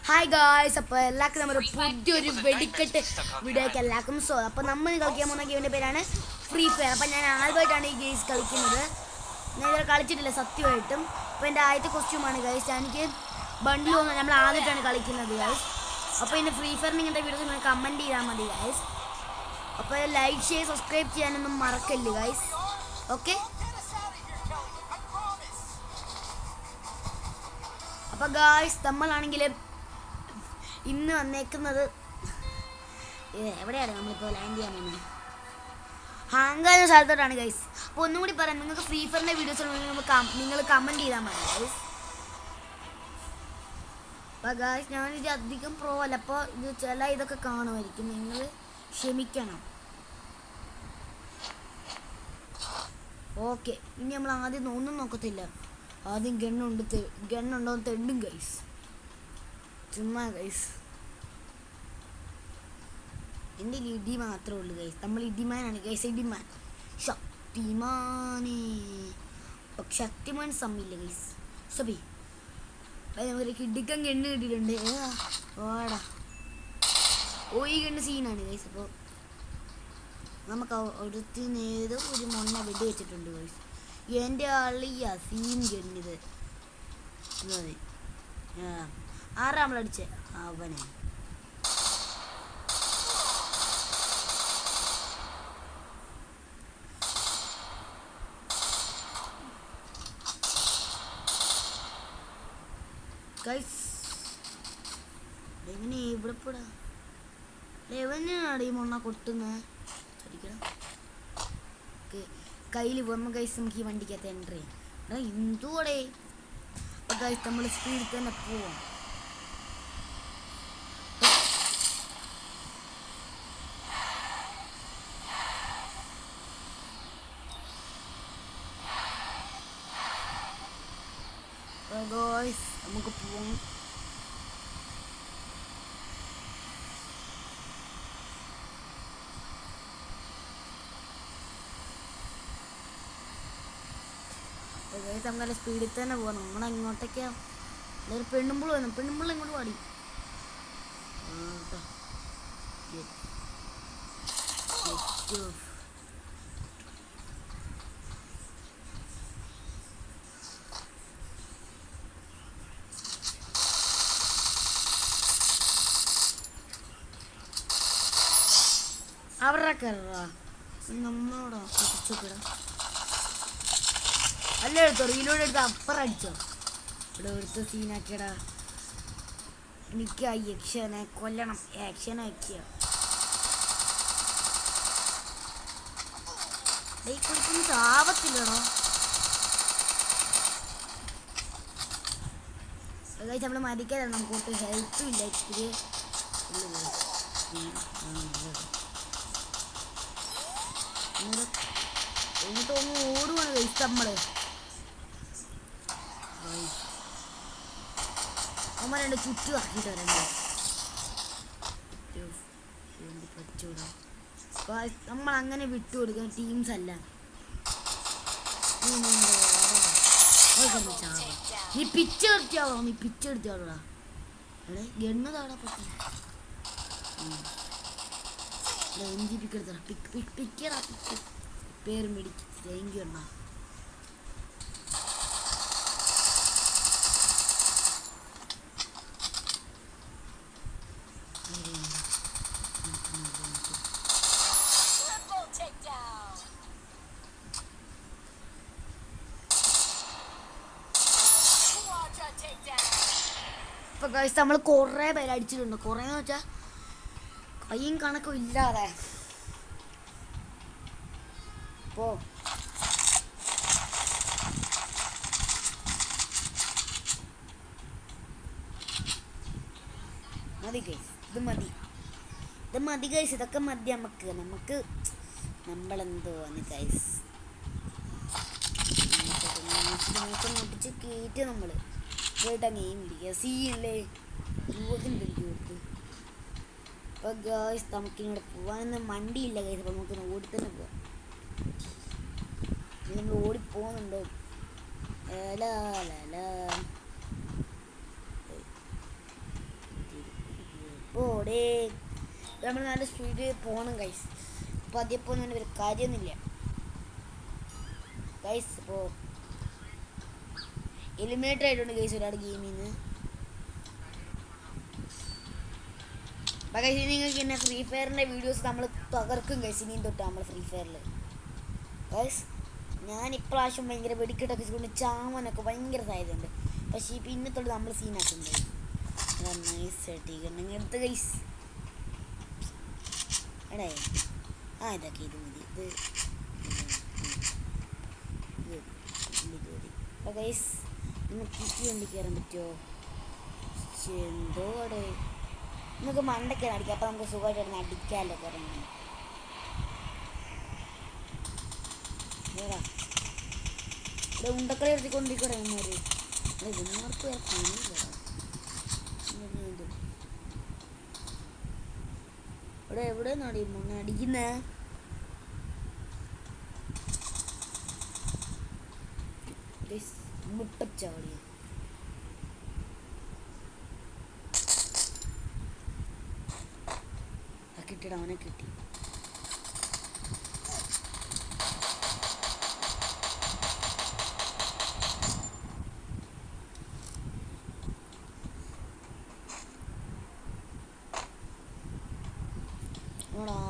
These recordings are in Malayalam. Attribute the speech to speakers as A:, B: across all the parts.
A: ഹായ് ഗായ്സ്, അപ്പോൾ എല്ലാവർക്കും നമ്മുടെ പുതിയൊരു വെടിക്കെട്ട് വീഡിയോയ്ക്ക് എല്ലാവർക്കും സ്വാഗതം. അപ്പോൾ നമ്മൾ കളിക്കാൻ പോകുന്ന ഗെയിമിൻ്റെ പേരാണ് ഫ്രീ ഫയർ. അപ്പോൾ ഞാൻ ആദ്യമായിട്ടാണ് ഈ ഗെയിംസ് കളിക്കുന്നത്. ഞാൻ ഇതുവരെ കളിച്ചിട്ടില്ല സത്യമായിട്ടും. അപ്പോൾ എൻ്റെ ആദ്യത്തെ കോസ്റ്റ്യൂമാണ് ഗൈസ്. എനിക്ക് ബണ്ടിൽ തോന്നുന്നു നമ്മൾ ആദ്യമായിട്ടാണ് കളിക്കുന്നത് ഗൈസ്. അപ്പോൾ ഇന്ന് ഫ്രീ ഫയറിന് ഇങ്ങനത്തെ വീഡിയോസ് നിങ്ങൾ കമൻറ്റ് ചെയ്താൽ മതി ഗൈസ്. അപ്പോൾ ലൈക്ക് ഷെയർ സബ്സ്ക്രൈബ് ചെയ്യാനൊന്നും മറക്കല്ലേ ഗൈസ്. ഓക്കെ, അപ്പോൾ ഗായ്സ് നമ്മളാണെങ്കിൽ ഇന്ന് വന്നേക്കുന്നത് എവിടെയാണ് നമ്മളിപ്പോൾ ലാൻഡ് ചെയ്യാൻ പോകുന്നത്? ഹാങ്കാ എന്ന സ്ഥലത്തോട്ടാണ് ഗൈസ്. അപ്പോൾ ഒന്നും കൂടി പറയാം, നിങ്ങൾക്ക് ഫ്രീ ഫയറിൻ്റെ വീഡിയോസ് നിങ്ങൾ കമൻറ്റ് ചെയ്താൽ മതി ഗൈസ്. അപ്പോൾ ഗൈസ് ഞാനിത് അധികം പ്രോ അല്ല, അപ്പോൾ ഇത് ചില ഇതൊക്കെ കാണുമായിരിക്കും, നിങ്ങൾ ക്ഷമിക്കണം. ഓക്കെ, ഇനി നമ്മൾ ആദ്യം ഒന്നും നോക്കത്തില്ല. ആദ്യം ഗണ്ണുണ്ടോ എന്ന് തെണ്ടും ഗൈസ്. ചുമ്മാ ഗൈസ്, എൻ്റെ ഇടി മാത്രമേ ഉള്ളൂ ഗൈസ്. നമ്മൾ ഇടിമാനാണ് ഗൈസ്. ഇടിമാൻ ശക്തിമാനേ, പക്ഷെ ശക്തിമാൻ സമ്മില്ല ഗൈസ്. സബി നമുക്ക് കിടിക്കാൻ ഗണ്ണ് കിട്ടിയിട്ടുണ്ട്. ഓടാ ഈ ഗണ്ണ് സീനാണ് ഗൈസ്. അപ്പോൾ നമുക്ക് അടുത്തിന് ഏതോ ഒരു മൊണ്ണ വെടി വെച്ചിട്ടുണ്ട് ഗൈസ്. എൻ്റെ അളിയ സീൻ ഗണ്ണിത്. ആരാ നമ്മളടിച്ചേ? അവനെ ലെവനെ ഇവിടെ പോടാ. ലെവനാണ് ഈ മൊണ്ണ കൊട്ടുന്നത്. ചടിക്കണം കയ്യിൽ വന്ന ഗൈസ്. നമുക്ക് ഈ വണ്ടിക്കകത്ത് എൻ്റർ ചെയ്യാം. എന്തുകൂടെ ഗൈസ് നമ്മൾ സ്പീഡിൽ തന്നെ പോവാം. ഗൈസ് നമുക്ക് പോവാം. അങ്ങനെ സ്പീഡിൽ തന്നെ പോവാം. നമ്മളെങ്ങോട്ടേക്കാ പെണ്ണുമ്പോൾ വന്നു. പെണ്ണുമ്പോൾ ഇങ്ങോട്ട് പാടി. അവരുടെ കയറാ നമ്മളോടാ ചോക്കിടാ. അല്ല എടുത്തോ, റീലോഡ് എടുത്ത് അപ്പുറം അടിച്ചോ. ഇവിടെ എടുത്ത് സീനാക്കിയടാ. എനിക്ക് ആ യക്ഷനെ കൊല്ലണം. ആക്ഷൻ ആക്കിയ കുറിച്ചൊന്നും ചാപത്തില്ലടോ. നമ്മൾ മരിക്കാതെ നമുക്ക് ഹെൽത്തും ഇല്ല. ഇത്തിരി എനിക്ക് തോന്നുന്നു ഓടുവാണ് കഴിച്ച് നമ്മള്. അമ്മ രണ്ട് ചുറ്റു ആക്കിയിട്ട് വരണ്ടേ. നമ്മൾ അങ്ങനെ വിട്ടുകൊടുക്കുന്ന ടീംസ് അല്ല. നീ പിച്ച് നിർത്തിയാവോ? ഗണ്ണ് താടാ പറ്റി പിക്കടാ. പേര് മേടിക്ക് തേങ്കി ഉണ്ടോ? ഇപ്പൊ ഗൈസ് നമ്മൾ കുറേ പേര് അടിച്ചിട്ടുണ്ട്. കുറേന്ന് വെച്ചാൽ കയ്യും കണക്കും ഇല്ലാതെ. പോ മതി ഗൈസ്, ഇത് മതി ഗൈസ്. ഇതൊക്കെ മതി നമുക്ക് നമ്മളെന്തോ ആണ് ഗൈസ്. മുട്ടിച്ച് കയറ്റി നമ്മൾ പോയിട്ട് ഗെയിം ഇരിക്കുക. സീനല്ലേ കൊടുത്ത്. അപ്പോൾ ഗൈസ് നമുക്കിങ്ങോട്ട് പോകാനൊന്നും വണ്ടിയില്ല ഗൈസ്. അപ്പോൾ നമുക്ക് ഓടി തന്നെ പോവാം. നമ്മൾ ഓടിപ്പോകുന്നുണ്ട്. അവിടെ നമ്മൾ നല്ല സ്പീഡിൽ പോകണം ഗൈസ്. അപ്പോൾ അതിപ്പോൾ ഒന്നും ഒരു കാര്യമൊന്നുമില്ല ഗൈസ്. ഇപ്പോൾ എലിമിനേറ്റർ ആയിട്ടുണ്ട് ഗൈസ് ഒരാൾ ഗെയിമിൽ നിന്ന്. അപ്പോൾ ഗൈസ് നിങ്ങൾക്ക് പിന്നെ ഫ്രീ ഫയറിൻ്റെ വീഡിയോസ് നമ്മൾ തകർക്കും ഗൈസ്. ഇനിയും തൊട്ട് നമ്മൾ ഫ്രീ ഫയറിൽ ഗൈസ്. ഞാൻ ഇപ്രാവശ്യം ഭയങ്കര വെടിക്കെട്ടൊക്കെ കൊണ്ട് ചാവാനൊക്കെ ഭയങ്കര സാധ്യതയുണ്ട്. പക്ഷേ ഇപ്പം ഇന്നത്തോട് നമ്മൾ സീനാക്കുന്നുണ്ട്. നൈസ് ആയിട്ട് എടുത്ത് ഗൈസ്. എടേ ഇതൊക്കെ ഇത് മതി. അപ്പോൾ ഗൈസ് നമുക്ക് ഈ വണ്ടി കയറാൻ പറ്റുമോ? എന്തോ അവിടെ നമുക്ക് മണ്ടയ്ക്കാണ് അടിക്കാം. അപ്പോൾ നമുക്ക് സുഖമായിട്ട് കിടന്ന് അടിക്കാമല്ലോ കുറേ. ഇവിടെ ഉണ്ടക്കളി എടുത്തിക്കൊണ്ടിരിക്കണേ ഇവന്മാർ. ഇവന്മാർക്ക് വേറെ പണിയില്ല. ഇവിടെ എവിടെ നിന്നാണ് ഈ മുന്നേ അടിക്കുന്നേ? മുട്ടച്ചാടി കിട്ടിട അവനെ കിട്ടി.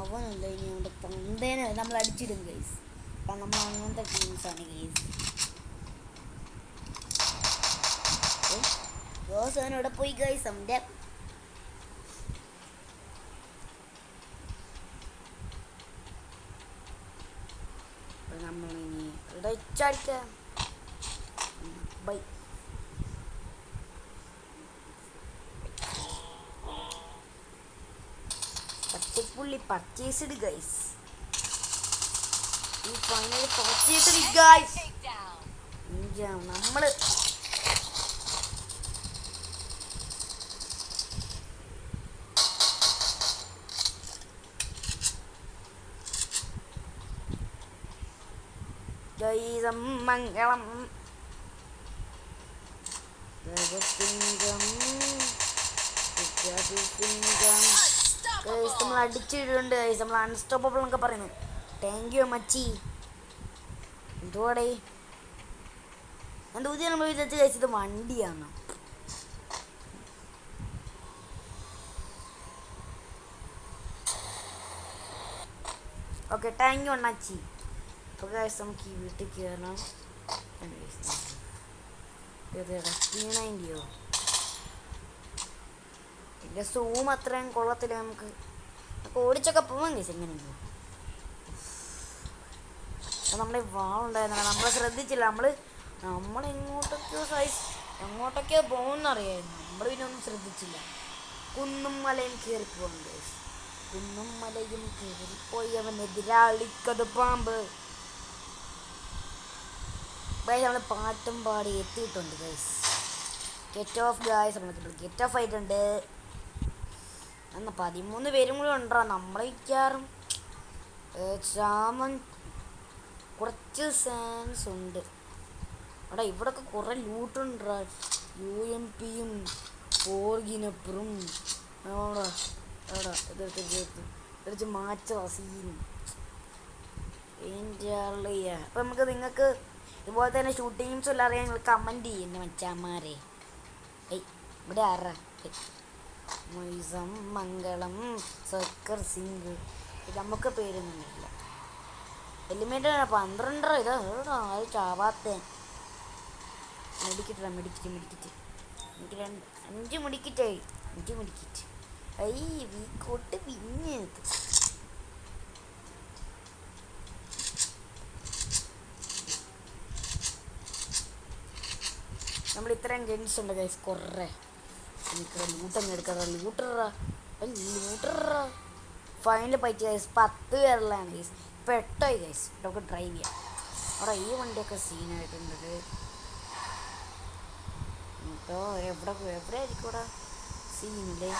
A: അവനല്ല ഇനി അവൻ്റെ തന്തേനെ നമ്മൾ അടിച്ചിടും ഗൈസ്. അപ്പം നമ്മൾ അങ്ങനത്തെ ടീംസാണ് ഗൈസ്. ഇവിടെ പോയി ഗൈസ്. അവൻ്റെ നമ്മളിനി ഇവിടെ വെച്ചടിക്കാം. ബൈ. പച്ചപ്പുള്ളി പർച്ചേസ്ഡ് ഗൈസ്. ഈ ഫൈനൽ പർച്ചേസ്ഡ് ഗൈസ്. നമ്മള് മംഗളം നമ്മൾ അടിച്ചിട്ടുണ്ട് ഗൈസ്. നമ്മൾ അൺസ്റ്റോപ്പബിൾ എന്നൊക്കെ പറയുന്നു. താങ്ക് യു മച്ചി. എന്തുവാടേ എൻ്റെ പുതിയ നമ്മൾ വിചാരിച്ച് കഴിച്ചത് വണ്ടിയാണ്. ഓക്കെ താങ്ക് യു അണ്ണാച്ചി. അപ്പോൾ ഗൈസ് നമുക്ക് ഈ വീട്ടിൽ കയറണം. T90 ഇതിൻ്റെ സൂം അത്രയും കൊള്ളത്തില്ല. നമുക്ക് ഓടിച്ചൊക്കെ പോവാൻ ഗൈസ് എങ്ങനെയെങ്കിലും. അപ്പോൾ നമ്മുടെ വാളുണ്ടായിരുന്നില്ല, നമ്മൾ ശ്രദ്ധിച്ചില്ല. എങ്ങോട്ടൊക്കെയോ പോകുന്നറിയായിരുന്നു. നമ്മൾ പിന്നെ ഒന്നും ശ്രദ്ധിച്ചില്ല. കുന്നും മലയും കയറിപ്പോവാൻ ഗൈസ്. കുന്നും മലയും കയറിപ്പോയി അവൻ എതിരാളിക്കത് പാമ്പ്. ഗൈസ് നമ്മൾ പാട്ടും പാടി എത്തിയിട്ടുണ്ട് ഗൈസ്. Get of guys. നമ്മൾ ഗെറ്റ് ഓഫ് ആയിട്ടുണ്ട്. എന്നാൽ 13 പേരും കൂടി ഉണ്ടോ. നമ്മൾ മിക്കാറും ചാമൻ കുറച്ച് സാൻസ് ഉണ്ട്. അവിടെ ഇവിടെയൊക്കെ കുറേ ലൂട്ടുണ്ട്. UMPയും ഫോർഗിനപ്പുറം അവിടെ ഇതെടുത്ത് മാറ്റ സീനും എൻ്റെ അറിയ. അപ്പം നിങ്ങൾക്ക് ഇതുപോലെ തന്നെ ഷൂട്ടിങ്സും എല്ലാം അറിയാൻ നിങ്ങൾ കമൻറ്റ് ചെയ്യുന്നു മച്ചാന്മാരെ. ഇവിടെ ആരാ മംഗളം സക്കർ സിംഗ്. ഇത് നമുക്ക് പേരൊന്നുമില്ല. എലിമിനേറ്റർ 12 ഇതാ ആര് ചാവാത്ത. മെഡിക്കറ്റ് എനിക്ക് 5 മെഡിക്കറ്റായി. 5 മെഡിക്കറ്റ്. വീക്കോട്ട് പിന്നത്. നമ്മൾ ഇത്രയും ഗെയിംസ് ഉണ്ട് ഗൈസ്. കുറേ എനിക്ക് ലൂട്ടൊന്നും എടുക്കാറ്. ലൂട്ടറാ ഫൈനൽ പറ്റി ഗൈസ്. 10 പേരുള്ളതാണ് ഗൈസ്. ഇപ്പോൾ 8 ആയി ഗൈസ്. നമുക്ക് ഡ്രൈവ് ചെയ്യാം. അവിടെ ഈ വണ്ടിയൊക്കെ സീനായിട്ടുണ്ട് കേട്ടോ. എവിടെ ആയിരിക്കും ഇവിടെ സീനില്ലേ?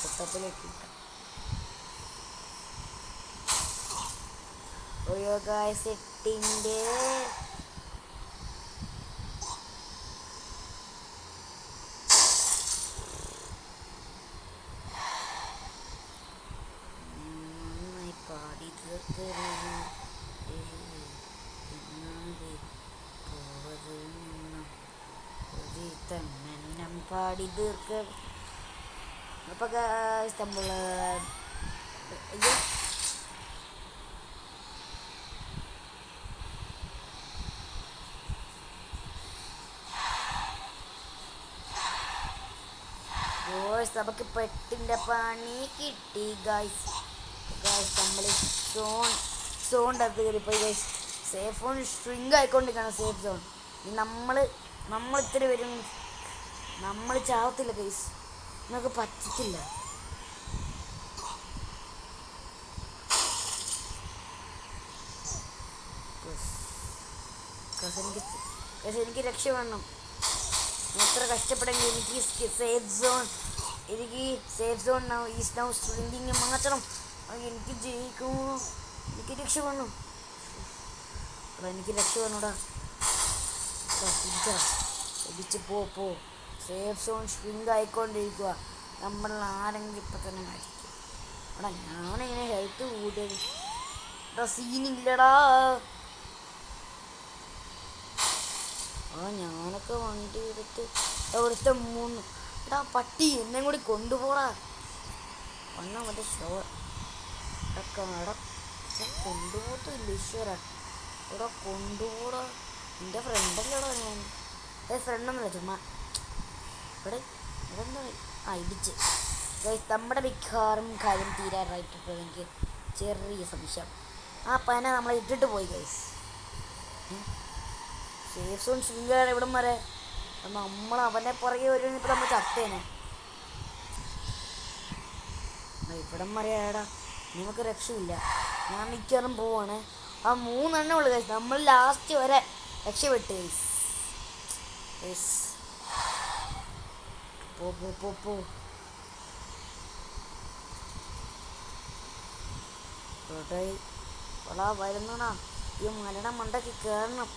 A: പൊട്ടത്തിലേക്ക് ഓയോ ഗൈസ്. 8ൻ്റെ പാടി തീർക്ക. അപ്പൊ നമ്മള് നമുക്ക് പെട്ടിന്റെ പണി കിട്ടി ഗൈസ്. നമ്മള് സോണിൻ്റെ അകത്ത് കയറിപ്പോയി ഗൈസ്. സേഫ് സോൺ സ്ട്രിങ്ക് ആയിക്കൊണ്ടിരിക്കുകയാണ്. സേഫ് സോൺ നമ്മൾ ഇത്തിരി വരും. നമ്മൾ ചാവത്തില്ല ഗൈസ്, നമുക്ക് പറ്റത്തില്ല. എനിക്ക് രക്ഷ വേണം. എത്ര കഷ്ടപ്പെടുമെങ്കിൽ എനിക്ക് സേഫ് സോൺ ഈസ് നൗ സ്ട്രിങ്കിങ് മാറ്റണം. എനിക്ക് ജയിക്കുമോ? എനിക്ക് രക്ഷ വേണം. എനിക്ക് രക്ഷ വേണോടാ. തിരിച്ച് പോ. സേഫ് സോൺ സ്ട്രിങ്ക് ആയിക്കൊണ്ടിരിക്കുക. നമ്മൾ ആരെങ്കിലും ഇപ്പം തന്നെ മരിക്കും. എടാ ഞാനെങ്ങനെ ഹെൽത്ത് കൂട്ടിയത്? സീനില്ലടാ. ഞാനൊക്കെ വണ്ടി എടുത്ത് അവിടുത്തെ 3 എടാ പട്ടി എന്നെ കൂടി കൊണ്ടുപോടാ. വന്നാൽ മറ്റേ ഷോ കൊണ്ടുപോകത്തില്ല. ഈശ്വര ഇവിടെ കൊണ്ടുപോടാ. എൻ്റെ ഫ്രണ്ടല്ലടാ. ഞാൻ ഫ്രണ്ടൊന്നുമില്ല, ചുമ്മാ ഇവിടെ എന്താ ഇടിച്ച്. നമ്മുടെ മിക്കവാറും കാര്യം തീരാറായിട്ടിപ്പോൾ എനിക്ക് ചെറിയ സംശയം. ആ പന നമ്മളെ ഇട്ടിട്ട് പോയി ഗൈസ്. സേഫ് സോൺ ശൃംഗാരം ഇവിടം വരെ. നമ്മൾ അവനെ പുറകെ വരും. ഇപ്പം നമ്മൾ ചത്തേനെ. ഇവിടം വരെയാടാ. നമുക്ക് രക്ഷയില്ല. ഞാൻ മിക്കവാറും പോവാണ്. ആ 3 എണ്ണം ഉള്ളു ഗൈസ്. നമ്മൾ ലാസ്റ്റ് വരെ രക്ഷപ്പെട്ടു ഗൈസ്. പോ വരുന്നടാ. ഈ മലയുടെ മണ്ടയ്ക്ക് കയറണം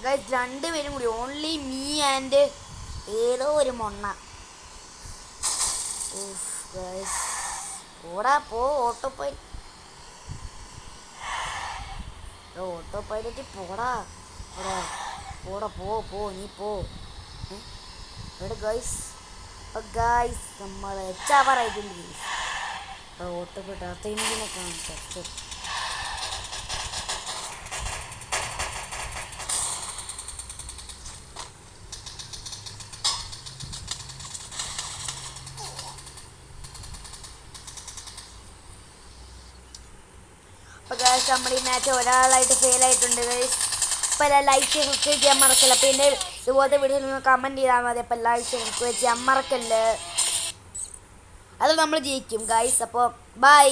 A: ഗൈസ്. 2 പേരും കൂടി. ഓൺലി മീ ആൻഡ് ഏതോ ഒരു മൊണ്ണ. ഗൈസ് പോ. ഓട്ടോ പൈലറ്റ് പോടാ. പോ നീ പോ. എവിടെ ഗൈസ്? നമ്മൾ ചവറായിട്ടുണ്ട് ഗൈസ്. ഓട്ടോ പൈലറ്റ് അതെന്തിനെ കാണിച്ചു. അപ്പോൾ ഗൈസ് നമ്മൾ ഈ മാച്ച് ഒരാളായിട്ട് ഫെയിൽ ആയിട്ടുണ്ട് ഗൈസ്. അപ്പോൾ ലൈക്ക് സബ്സ്ക്രൈബ് ചെയ്യാൻ മറക്കല്ല. പിന്നെ ഇതുപോലത്തെ വീഡിയോ നിങ്ങൾ കമൻറ്റ് ചെയ്താൽ മതി. അപ്പോൾ ലൈക്ക് സബ്സ്ക്രൈബ് ചെയ്യാൻ മറക്കല്ല. അത് നമ്മൾ ജയിക്കും ഗൈസ്. അപ്പോൾ ബൈ.